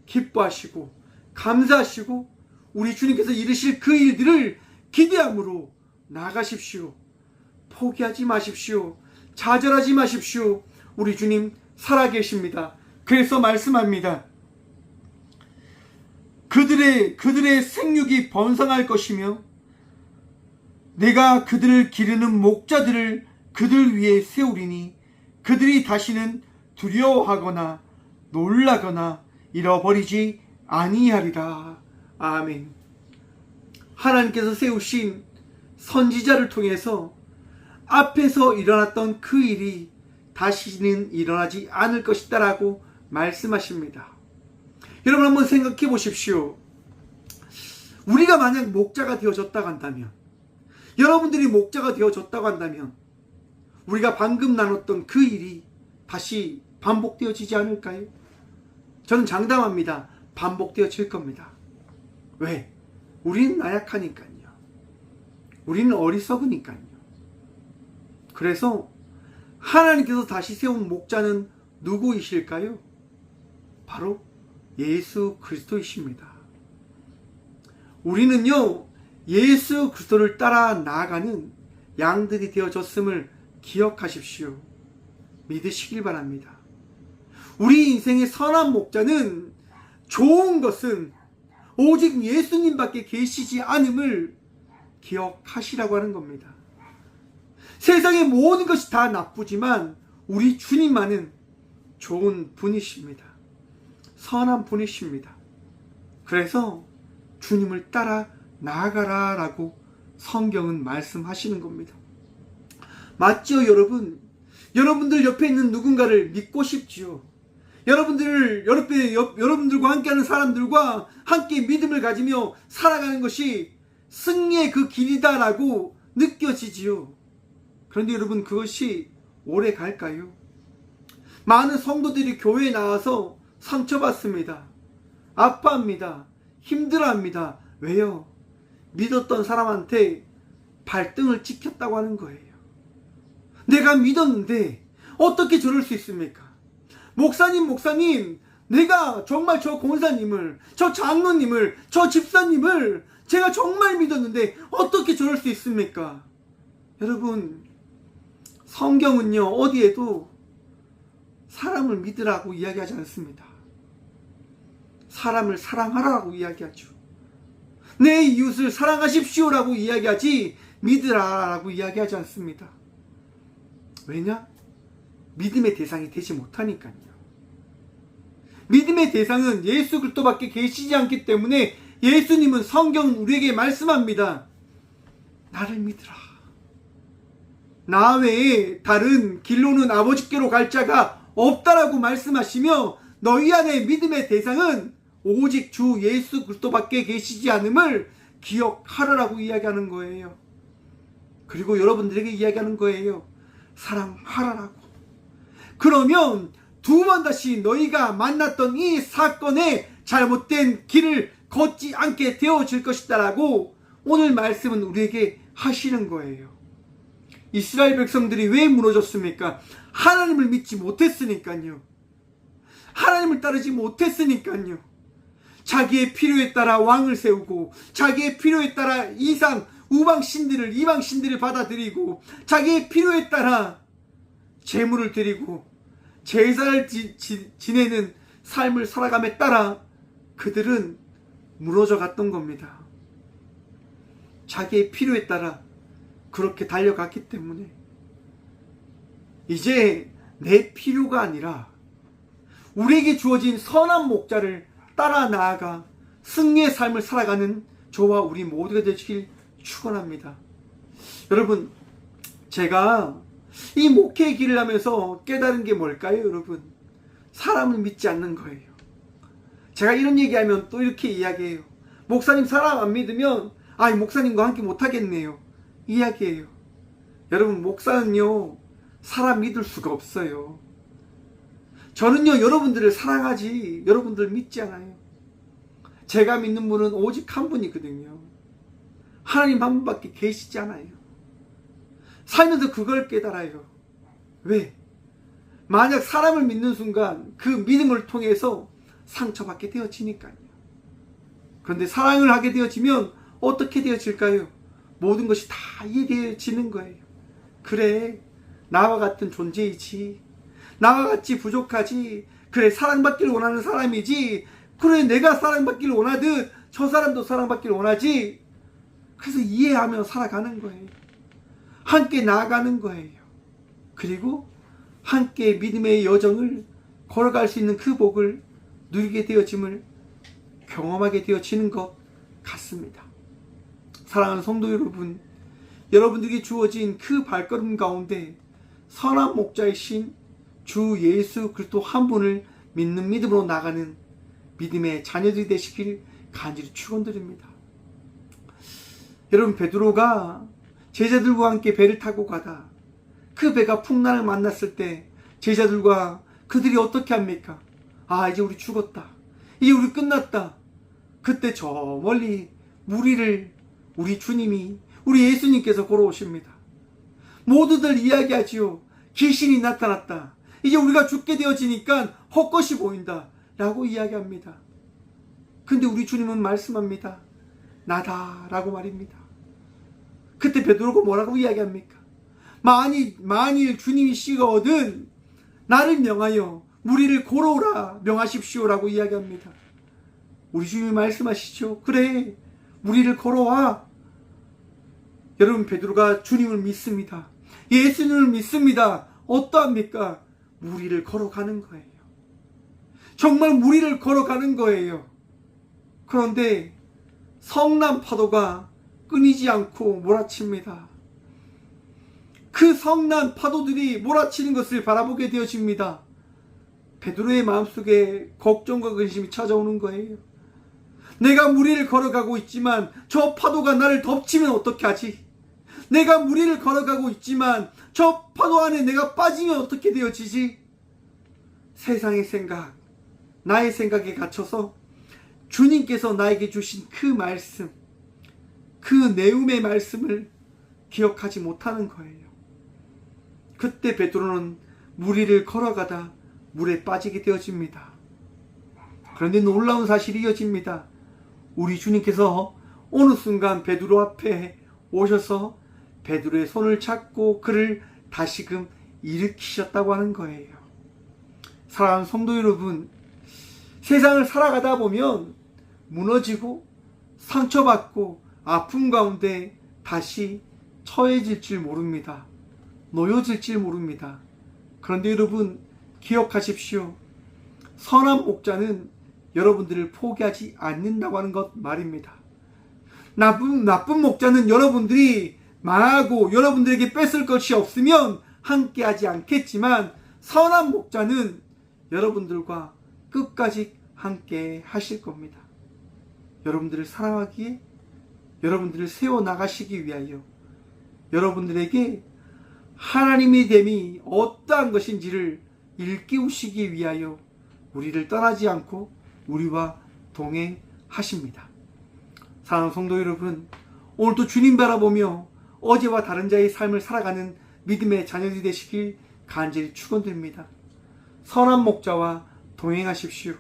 기뻐하시고 감사하시고 우리 주님께서 이루실 그 일들을 기대함으로 나아가십시오. 포기하지 마십시오. 좌절하지 마십시오. 우리 주님 살아계십니다. 그래서 말씀합니다. 그들의 생육이 번성할 것이며 내가 그들을 기르는 목자들을 그들 위에 세우리니 그들이 다시는 두려워하거나 놀라거나 잃어버리지 아니하리라. 아멘. 하나님께서 세우신 선지자를 통해서 앞에서 일어났던 그 일이 다시는 일어나지 않을 것이다 라고 말씀하십니다. 여러분 한번 생각해 보십시오. 우리가 만약 목자가 되어졌다고 한다면, 여러분들이 목자가 되어졌다고 한다면 우리가 방금 나눴던 그 일이 다시 반복되어지지 않을까요? 저는 장담합니다. 반복되어질 겁니다. 왜? 우리는 나약하니까요. 우리는 어리석으니까요. 그래서 하나님께서 다시 세운 목자는 누구이실까요? 바로 예수 그리스도이십니다. 우리는요, 예수 그리스도를 따라 나아가는 양들이 되어졌음을 기억하십시오. 믿으시길 바랍니다. 우리 인생의 선한 목자는 좋은 것은 오직 예수님밖에 계시지 않음을 기억하시라고 하는 겁니다. 세상의 모든 것이 다 나쁘지만 우리 주님만은 좋은 분이십니다. 선한 분이십니다. 그래서 주님을 따라 나아가라 라고 성경은 말씀하시는 겁니다. 맞죠, 여러분? 여러분들 옆에 있는 누군가를 믿고 싶지요. 여러분들과 함께하는 사람들과 함께 믿음을 가지며 살아가는 것이 승리의 그 길이다라고 느껴지지요. 그런데 여러분, 그것이 오래 갈까요? 많은 성도들이 교회에 나와서 상처받습니다. 아파합니다. 힘들어합니다. 왜요? 믿었던 사람한테 발등을 찍혔다고 하는 거예요. 내가 믿었는데 어떻게 저럴 수 있습니까? 목사님, 내가 정말 저 권사님을, 저 장로님을, 저 집사님을 제가 정말 믿었는데 어떻게 저럴 수 있습니까? 여러분, 성경은요, 어디에도 사람을 믿으라고 이야기하지 않습니다. 사람을 사랑하라고 이야기하죠. 내 이웃을 사랑하십시오라고 이야기하지 믿으라라고 이야기하지 않습니다. 왜냐? 믿음의 대상이 되지 못하니까요. 믿음의 대상은 예수 그리스도밖에 계시지 않기 때문에 예수님은 성경은 우리에게 말씀합니다. 나를 믿으라. 나 외에 다른 길로는 아버지께로 갈 자가 없다라고 말씀하시며 너희 안에 믿음의 대상은 오직 주 예수 그리스도밖에 계시지 않음을 기억하라라고 이야기하는 거예요. 그리고 여러분들에게 이야기하는 거예요. 사랑하라라고. 그러면 두 번 다시 너희가 만났던 이 사건의 잘못된 길을 걷지 않게 되어질 것이다라고 오늘 말씀은 우리에게 하시는 거예요. 이스라엘 백성들이 왜 무너졌습니까? 하나님을 믿지 못했으니까요. 하나님을 따르지 못했으니까요. 자기의 필요에 따라 왕을 세우고 자기의 필요에 따라 이방 신들을 받아들이고 자기의 필요에 따라 제물을 드리고 제사를 지내는 삶을 살아감에 따라 그들은 무너져 갔던 겁니다. 자기의 필요에 따라 그렇게 달려갔기 때문에 이제 내 필요가 아니라 우리에게 주어진 선한 목자를 따라 나아가 승리의 삶을 살아가는 저와 우리 모두가 되시길 축원합니다. 여러분, 제가 이 목회의 길을 하면서 깨달은 게 뭘까요, 여러분? 사람을 믿지 않는 거예요. 제가 이런 얘기하면 또 이렇게 이야기해요. 목사님 사람 안 믿으면 목사님과 함께 못하겠네요. 이야기해요. 여러분, 목사는요 사람 믿을 수가 없어요. 저는요 여러분들을 사랑하지 여러분들 믿지 않아요. 제가 믿는 분은 오직 한 분이거든요. 하나님 한 분밖에 계시지 않아요. 살면서 그걸 깨달아요. 왜? 만약 사람을 믿는 순간 그 믿음을 통해서 상처받게 되어지니까요. 그런데 사랑을 하게 되어지면 어떻게 되어질까요? 모든 것이 다 이해되어지는 거예요. 그래, 나와 같은 존재이지. 나와 같이 부족하지. 그래, 사랑받기를 원하는 사람이지. 그래, 내가 사랑받기를 원하듯 저 사람도 사랑받기를 원하지. 그래서 이해하며 살아가는 거예요. 함께 나아가는 거예요. 그리고 함께 믿음의 여정을 걸어갈 수 있는 그 복을 누리게 되어짐을 경험하게 되어지는 것 같습니다. 사랑하는 성도 여러분, 여러분들에게 주어진 그 발걸음 가운데 선한 목자이신 주 예수 그리스도 한 분을 믿는 믿음으로 나가는 믿음의 자녀들이 되시길 간절히 축원드립니다. 여러분, 베드로가 제자들과 함께 배를 타고 가다 그 배가 풍랑을 만났을 때 제자들과 그들이 어떻게 합니까? 아, 이제 우리 죽었다. 이제 우리 끝났다. 그때 저 멀리 무리를 우리 주님이, 우리 예수님께서 걸어오십니다. 모두들 이야기하지요. 귀신이 나타났다. 이제 우리가 죽게 되어지니까 헛것이 보인다. 라고 이야기합니다. 근데 우리 주님은 말씀합니다. 나다. 라고 말입니다. 그때 베드로가 뭐라고 이야기합니까? 만일 주님이시거든 나를 명하여 무리를 걸어오라 명하십시오. 라고 이야기합니다. 우리 주님이 말씀하시죠. 그래, 무리를 걸어와. 여러분, 베드로가 주님을 믿습니다. 예수님을 믿습니다. 어떠합니까? 무리를 걸어가는 거예요. 정말 무리를 걸어가는 거예요. 그런데 성난 파도가 끊이지 않고 몰아칩니다. 그 성난 파도들이 몰아치는 것을 바라보게 되어집니다. 베드로의 마음속에 걱정과 근심이 찾아오는 거예요. 내가 무리를 걸어가고 있지만 저 파도가 나를 덮치면 어떻게 하지? 내가 무리를 걸어가고 있지만 저 파도 안에 내가 빠지면 어떻게 되어지지? 세상의 생각, 나의 생각에 갇혀서 주님께서 나에게 주신 그 말씀, 그 내음의 말씀을 기억하지 못하는 거예요. 그때 베드로는 무리를 걸어가다 물에 빠지게 되어집니다. 그런데 놀라운 사실이 이어집니다. 우리 주님께서 어느 순간 베드로 앞에 오셔서 베드로의 손을 잡고 그를 다시금 일으키셨다고 하는 거예요. 사랑하는 성도 여러분, 세상을 살아가다 보면 무너지고 상처받고 아픔 가운데 다시 처해질 줄 모릅니다. 놓여질 줄 모릅니다. 그런데 여러분, 기억하십시오. 선한 목자는 여러분들을 포기하지 않는다고 하는 것 말입니다. 나쁜 목자는 여러분들이 망하고 여러분들에게 뺏을 것이 없으면 함께하지 않겠지만, 선한 목자는 여러분들과 끝까지 함께 하실 겁니다. 여러분들을 사랑하기에, 여러분들을 세워나가시기 위하여, 여러분들에게 하나님의 됨이 어떠한 것인지를 일깨우시기 위하여 우리를 떠나지 않고 우리와 동행하십니다. 사랑하는 성도 여러분, 오늘도 주님 바라보며 어제와 다른 자의 삶을 살아가는 믿음의 자녀들이 되시길 간절히 축원드립니다. 선한 목자와 동행하십시오.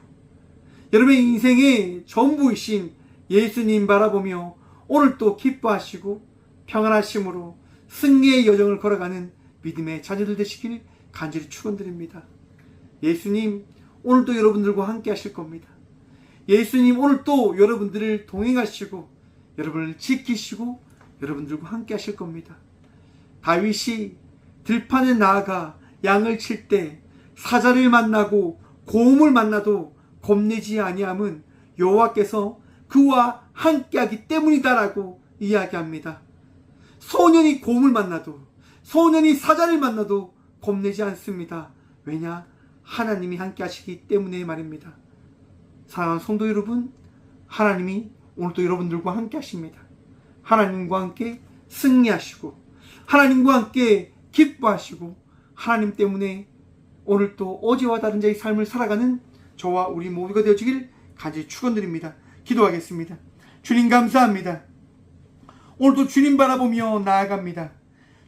여러분의 인생의 전부이신 예수님 바라보며 오늘도 기뻐하시고 평안하심으로 승리의 여정을 걸어가는 믿음의 자녀들 되시길 간절히 축원드립니다. 예수님 오늘도 여러분들과 함께 하실 겁니다. 예수님 오늘도 여러분들을 동행하시고 여러분을 지키시고 여러분들과 함께 하실 겁니다. 다윗이 들판에 나아가 양을 칠 때 사자를 만나고 곰을 만나도 겁내지 아니함은 여호와께서 그와 함께하기 때문이다라고 이야기합니다. 소년이 곰을 만나도, 소년이 사자를 만나도 겁내지 않습니다. 왜냐? 하나님이 함께 하시기 때문에 말입니다. 사랑하는 성도 여러분, 하나님이 오늘도 여러분들과 함께 하십니다. 하나님과 함께 승리하시고 하나님과 함께 기뻐하시고 하나님 때문에 오늘도 어제와 다른 자의 삶을 살아가는 저와 우리 모두가 되어지길 간절히 축원드립니다. 기도하겠습니다. 주님 감사합니다. 오늘도 주님 바라보며 나아갑니다.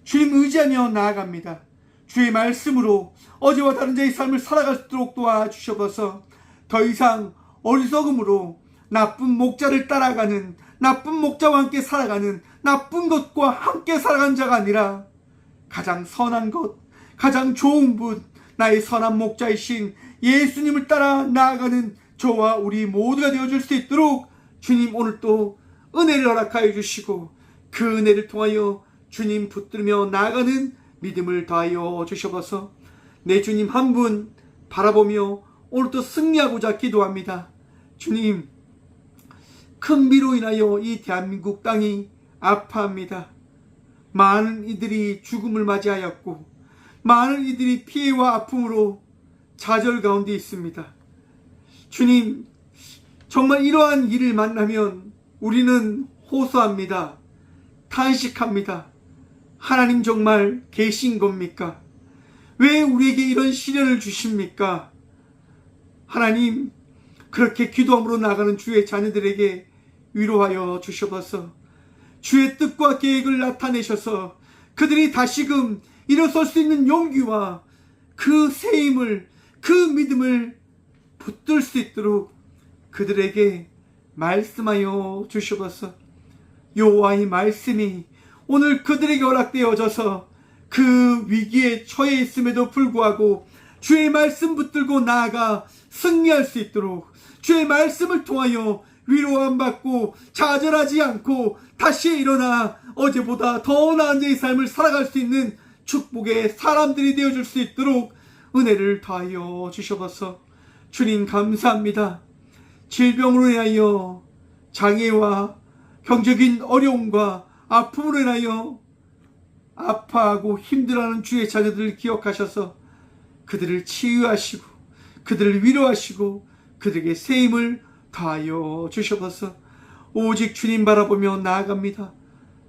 주님 의지하며 나아갑니다. 주의 말씀으로 어제와 다른 자의 삶을 살아갈 수 있도록 도와주셔서 더 이상 어리석음으로 나쁜 목자를 따라가는, 나쁜 목자와 함께 살아가는, 나쁜 것과 함께 살아가는 자가 아니라 가장 선한 것, 가장 좋은 분, 나의 선한 목자이신 예수님을 따라 나아가는 저와 우리 모두가 되어줄 수 있도록 주님 오늘 또 은혜를 허락하여 주시고, 그 은혜를 통하여 주님 붙들며 나아가는 믿음을 더하여 주셔서 내 주님 한 분 바라보며 오늘 또 승리하고자 기도합니다. 주님, 큰 비로 인하여 이 대한민국 땅이 아파합니다. 많은 이들이 죽음을 맞이하였고, 많은 이들이 피해와 아픔으로 좌절 가운데 있습니다. 주님, 정말 이러한 일을 만나면 우리는 호소합니다. 탄식합니다. 하나님 정말 계신 겁니까? 왜 우리에게 이런 시련을 주십니까? 하나님, 그렇게 기도함으로 나가는 주의 자녀들에게 위로하여 주셔서 주의 뜻과 계획을 나타내셔서 그들이 다시금 일어설 수 있는 용기와 그 새 힘을, 그 믿음을 붙들 수 있도록 그들에게 말씀하여 주셔서 여호와의 말씀이 오늘 그들에게 허락되어져서 그 위기에 처해 있음에도 불구하고 주의 말씀 붙들고 나아가 승리할 수 있도록 주의 말씀을 통하여 위로함 받고 좌절하지 않고 다시 일어나 어제보다 더 나은 내 삶을 살아갈 수 있는 축복의 사람들이 되어줄 수 있도록 은혜를 더하여 주셔서 주님 감사합니다. 질병으로 인하여 장애와 경제적인 어려움과 아픔으로 인하여 아파하고 힘들어하는 주의 자녀들을 기억하셔서 그들을 치유하시고 그들을 위로하시고 그들에게 새 힘을 더하여 주셔서 오직 주님 바라보며 나아갑니다.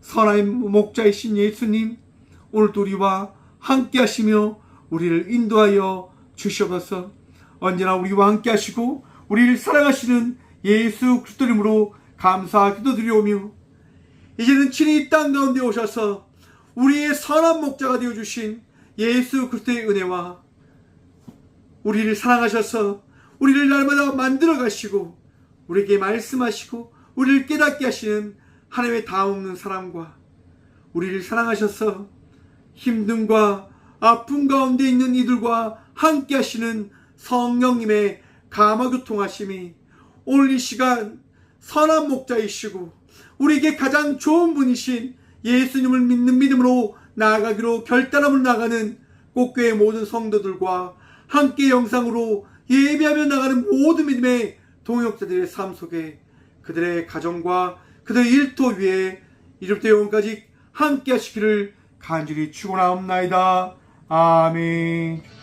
선한 목자이신 예수님, 오늘도 우리와 함께 하시며 우리를 인도하여 주셔서 언제나 우리와 함께 하시고 우리를 사랑하시는 예수 그리스도 이름으로 감사 기도드리오며, 이제는 친히 이 땅 가운데 오셔서 우리의 선한 목자가 되어주신 예수 그리스도의 은혜와 우리를 사랑하셔서 우리를 날마다 만들어 가시고 우리에게 말씀하시고 우리를 깨닫게 하시는 하나님의 다없는 사랑과 우리를 사랑하셔서 힘듦과 아픔 가운데 있는 이들과 함께 하시는 성령님의 감화교통하심이 오늘 이 시간 선한 목자이시고 우리에게 가장 좋은 분이신 예수님을 믿는 믿음으로 나아가기로 결단함을 나가는 꽃교회 모든 성도들과 함께 영상으로 예배하며 나가는 모든 믿음의 동역자들의 삶 속에 그들의 가정과 그들의 일터 위에 이제부터 영원까지 함께 하시기를 간절히 축원하옵나이다. 아멘.